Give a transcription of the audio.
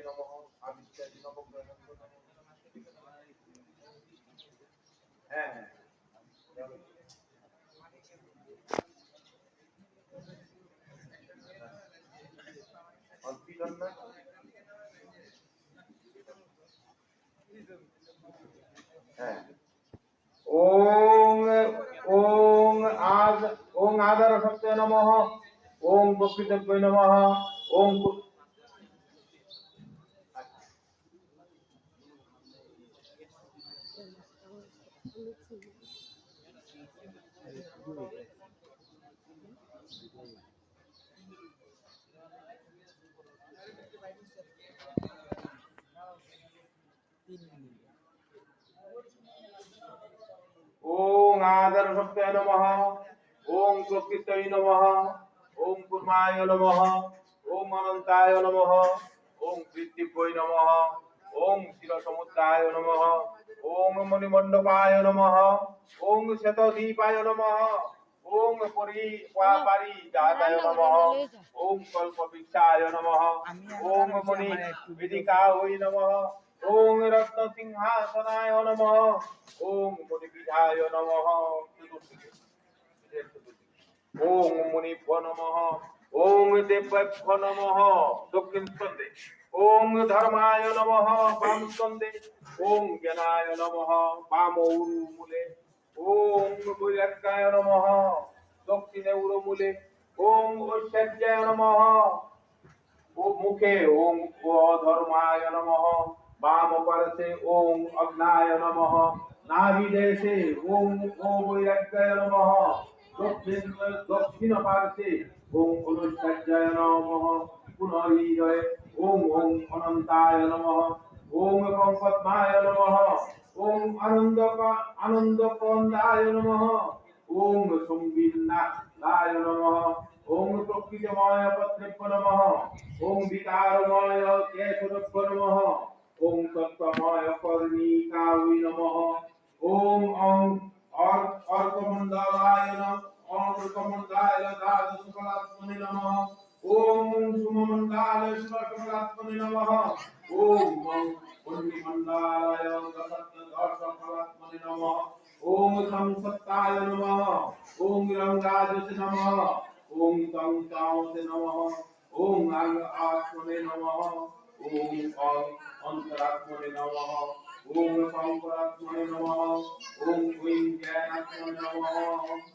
নমঃ আবিষ্কারি নবগ্রহে নমঃ। হ্যাঁ হ্যাঁ অল্পিজন না হ্যাঁ ওম ওম আদ ওম আদার সত্য নমঃ ওম প্রকৃতজ্ঞ নমঃ ওম ওম আদার সত্য নমঃ ওম প্রকৃতৈ নমঃ ওম কুর্মায় নমঃ ওম অনন্তায় নমঃ ওম কৃত্তিভ্যৈ নমঃ ওম শিরসমুদ্রায় নমঃ ওম মণিমণ্ডপায় নমঃ ওম শতদীপায় নমঃ ওম পারিজাতায় নমঃ ওম কল্পবৃক্ষায় নমঃ ওম মণি বেদিকায় নমঃ ওম রত্নসিংহাসনায় নমঃ ওম মণিপীঠায় নমঃ ওম মুনিভ্যো নমঃ ওম দেবেভ্যো নমঃ দক্ষিণ স্কন্ধে ওম ধর্মায় নমঃ বাম স্কন্ধে ওম জ্ঞানায় নমঃ বাম উরুমূলে ওম বৈরাগ্যায় নমঃ দক্ষিণে উরুমূলে ওম ঐশ্বর্যায় নমঃ ও মুখে ওম অধর্মায় নমঃ বাম পার্শ্বে ওম অগ্নায় নমঃ নাভিদেশে ওম বৈরাগ্যায় নমঃ দক্ষিণ পার্শ্বে ওম অনুষ্ঠায় নমঃ পুনর্হৃদয়ে ওম ওম অনন্তায় নমঃ ওম পদ্মায় নমঃ ওম আনন্দকন্দায় নমঃ ওম সংবিন্নায় নমঃ ওম প্রকৃতময় পত্রেভ্য নমঃ ওম বিকারময় কেশরভ্য নমঃ ওম তত্ত্বময় কর্ণিকায় নমঃ ওম অর্কমণ্ডলায় নমঃ অর্কমণ্ডলায় দ্বাদশকলাত্মনে নমঃ ওম সুমমণ্ডলায় ষোড়শকলাত্মনে নমঃ ওম অগ্নিমণ্ডলায় দশকলাত্মনে নমঃ ওম সংসত্তায় নমঃ ওম রঙ্গাজসে নমঃ ওম তং তামসে নমঃ ওম আত্মনে নমঃ ওম অন্তরাত্মনে নমঃ ওম শঙ্করাত্মনে নমঃ ওম জ্ঞানাত্মনে নমঃ